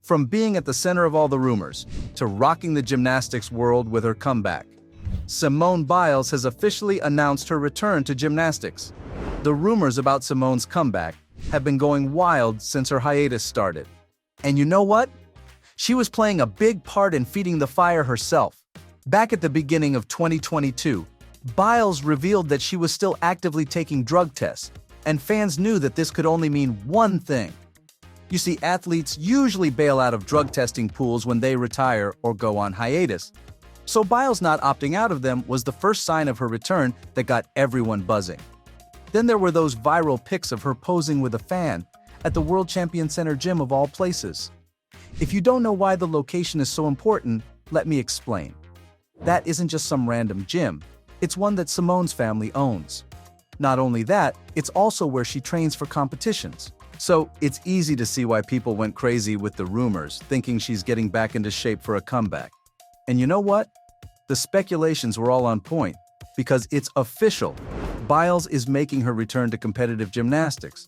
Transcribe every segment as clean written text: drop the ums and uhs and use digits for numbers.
From being at the center of all the rumors, to rocking the gymnastics world with her comeback, Simone Biles has officially announced her return to gymnastics. The rumors about Simone's comeback have been going wild since her hiatus started. And you know what? She was playing a big part in feeding the fire herself. Back at the beginning of 2022, Biles revealed that she was still actively taking drug tests, and fans knew that this could only mean one thing. You see, athletes usually bail out of drug testing pools when they retire or go on hiatus. So Biles not opting out of them was the first sign of her return that got everyone buzzing. Then there were those viral pics of her posing with a fan at the World Champion Center gym of all places. If you don't know why the location is so important, let me explain. That isn't just some random gym, it's one that Simone's family owns. Not only that, it's also where she trains for competitions. So it's easy to see why people went crazy with the rumors, thinking she's getting back into shape for a comeback. And you know what? The speculations were all on point, because it's official. Biles is making her return to competitive gymnastics.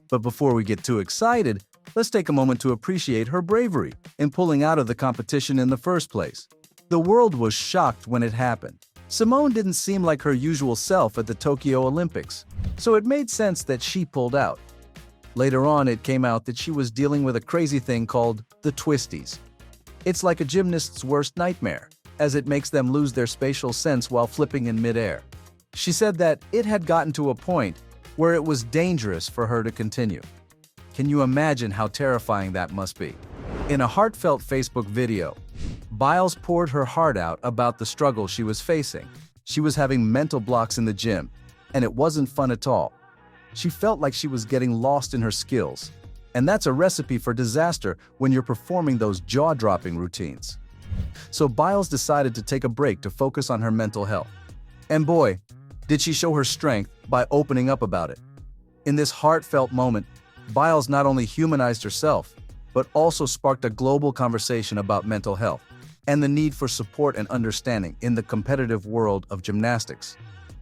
But before we get too excited, let's take a moment to appreciate her bravery in pulling out of the competition in the first place. The world was shocked when it happened. Simone didn't seem like her usual self at the Tokyo Olympics, so it made sense that she pulled out. Later on, it came out that she was dealing with a crazy thing called the twisties. It's like a gymnast's worst nightmare, as it makes them lose their spatial sense while flipping in midair. She said that it had gotten to a point where it was dangerous for her to continue. Can you imagine how terrifying that must be? In a heartfelt Facebook video, Biles poured her heart out about the struggle she was facing. She was having mental blocks in the gym, and it wasn't fun at all. She felt like she was getting lost in her skills, and that's a recipe for disaster when you're performing those jaw-dropping routines. So Biles decided to take a break to focus on her mental health. And boy, did she show her strength by opening up about it. In this heartfelt moment, Biles not only humanized herself, but also sparked a global conversation about mental health and the need for support and understanding in the competitive world of gymnastics.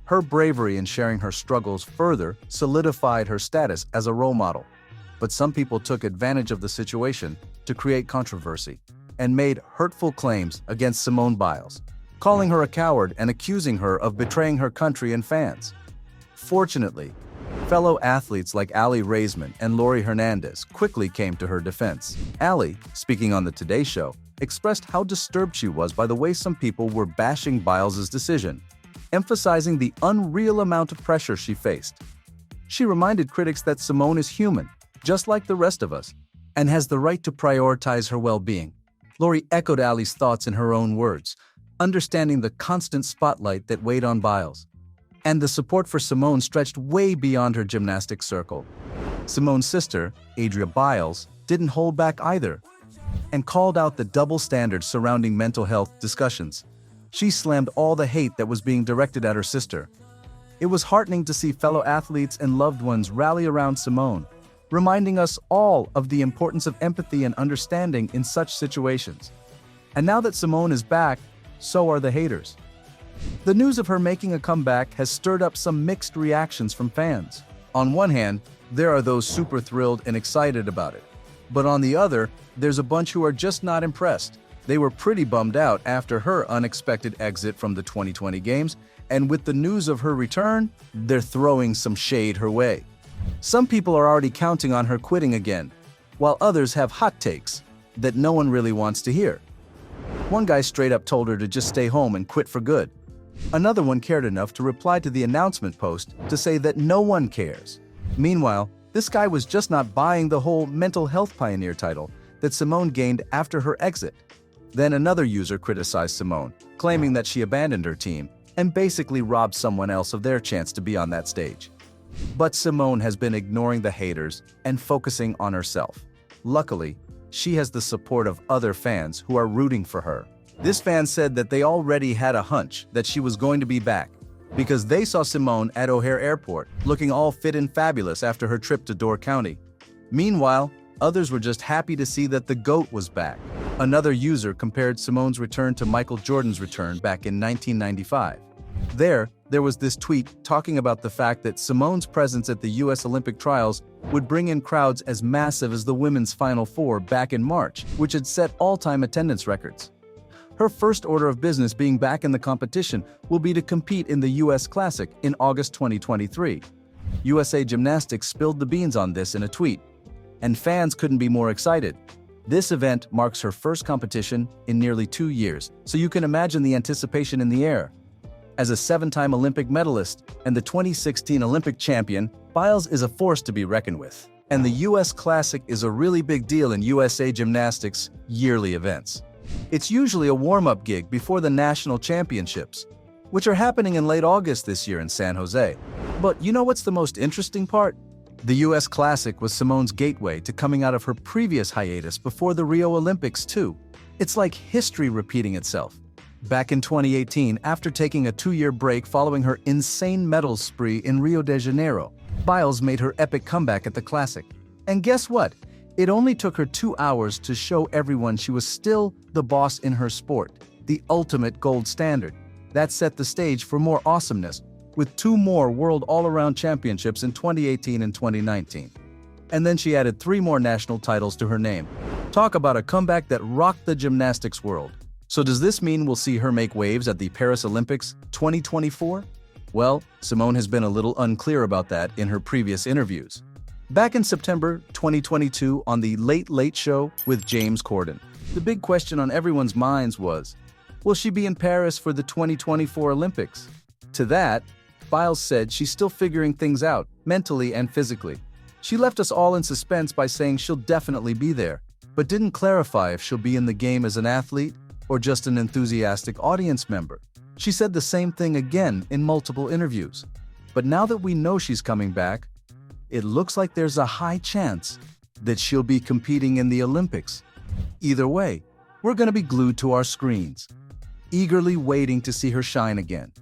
Her bravery in sharing her struggles further solidified her status as a role model. But some people took advantage of the situation to create controversy and made hurtful claims against Simone Biles, calling her a coward and accusing her of betraying her country and fans. Fortunately, fellow athletes like Ali Raisman and Lori Hernandez quickly came to her defense. Ali, speaking on the Today Show, expressed how disturbed she was by the way some people were bashing Biles' decision, emphasizing the unreal amount of pressure she faced. She reminded critics that Simone is human, just like the rest of us, and has the right to prioritize her well-being. Lori echoed Ali's thoughts in her own words, understanding the constant spotlight that weighed on Biles. And the support for Simone stretched way beyond her gymnastics circle. Simone's sister, Adria Biles, didn't hold back either, and called out the double standards surrounding mental health discussions. She slammed all the hate that was being directed at her sister. It was heartening to see fellow athletes and loved ones rally around Simone, reminding us all of the importance of empathy and understanding in such situations. And now that Simone is back, so are the haters. The news of her making a comeback has stirred up some mixed reactions from fans. On one hand, there are those super thrilled and excited about it. But on the other, there's a bunch who are just not impressed. They were pretty bummed out after her unexpected exit from the 2020 Games, and with the news of her return, they're throwing some shade her way. Some people are already counting on her quitting again, while others have hot takes that no one really wants to hear. One guy straight up told her to just stay home and quit for good. Another one cared enough to reply to the announcement post to say that no one cares. Meanwhile, this guy was just not buying the whole mental health pioneer title that Simone gained after her exit. Then another user criticized Simone, claiming that she abandoned her team and basically robbed someone else of their chance to be on that stage. But Simone has been ignoring the haters and focusing on herself. Luckily, she has the support of other fans who are rooting for her. This fan said that they already had a hunch that she was going to be back because they saw Simone at O'Hare Airport looking all fit and fabulous after her trip to Door County. Meanwhile, others were just happy to see that the GOAT was back. Another user compared Simone's return to Michael Jordan's return back in 1995. There was this tweet talking about the fact that Simone's presence at the US Olympic trials would bring in crowds as massive as the women's Final Four back in March, which had set all-time attendance records. Her first order of business being back in the competition will be to compete in the US Classic in August 2023. USA Gymnastics spilled the beans on this in a tweet, and fans couldn't be more excited. This event marks her first competition in nearly 2 years, so you can imagine the anticipation in the air. As a 7-time Olympic medalist and the 2016 Olympic champion, Biles is a force to be reckoned with. And the US Classic is a really big deal in USA Gymnastics' yearly events. It's usually a warm-up gig before the national championships, which are happening in late August this year in San Jose. But you know what's the most interesting part? The US Classic was Simone's gateway to coming out of her previous hiatus before the Rio Olympics too. It's like history repeating itself. Back in 2018, after taking a 2-year break following her insane medals spree in Rio de Janeiro, Biles made her epic comeback at the Classic. And guess what? It only took her 2 hours to show everyone she was still the boss in her sport, the ultimate gold standard. That set the stage for more awesomeness, with 2 more World All-Around Championships in 2018 and 2019. And then she added 3 more national titles to her name. Talk about a comeback that rocked the gymnastics world. So does this mean we'll see her make waves at the Paris Olympics 2024? Well, Simone has been a little unclear about that in her previous interviews. Back in September 2022 on The Late Late Show with James Corden, the big question on everyone's minds was, will she be in Paris for the 2024 Olympics? To that, Biles said she's still figuring things out, mentally and physically. She left us all in suspense by saying she'll definitely be there, but didn't clarify if she'll be in the game as an athlete or just an enthusiastic audience member. She said the same thing again in multiple interviews. But now that we know she's coming back, it looks like there's a high chance that she'll be competing in the Olympics. Either way, we're going to be glued to our screens, eagerly waiting to see her shine again.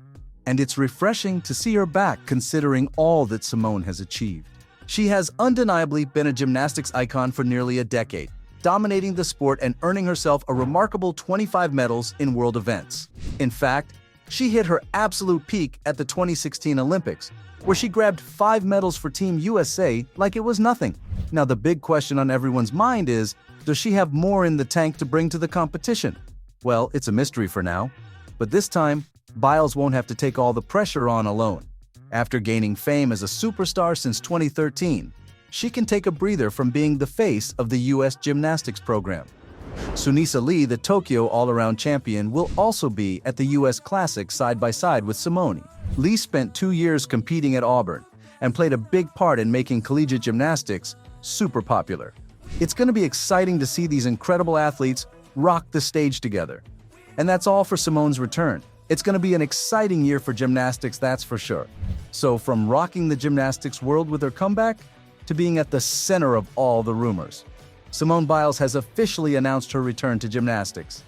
And it's refreshing to see her back considering all that Simone has achieved. She has undeniably been a gymnastics icon for nearly a decade, dominating the sport and earning herself a remarkable 25 medals in world events. In fact, she hit her absolute peak at the 2016 Olympics, where she grabbed 5 medals for Team USA like it was nothing. Now the big question on everyone's mind is, does she have more in the tank to bring to the competition? Well, it's a mystery for now, but this time, Biles won't have to take all the pressure on alone. After gaining fame as a superstar since 2013, she can take a breather from being the face of the US gymnastics program. Sunisa Lee, the Tokyo all-around champion, will also be at the US Classic side by side with Simone. Lee spent 2 years competing at Auburn and played a big part in making collegiate gymnastics super popular. It's going to be exciting to see these incredible athletes rock the stage together. And that's all for Simone's return. It's going to be an exciting year for gymnastics, that's for sure. So from rocking the gymnastics world with her comeback to being at the center of all the rumors, Simone Biles has officially announced her return to gymnastics.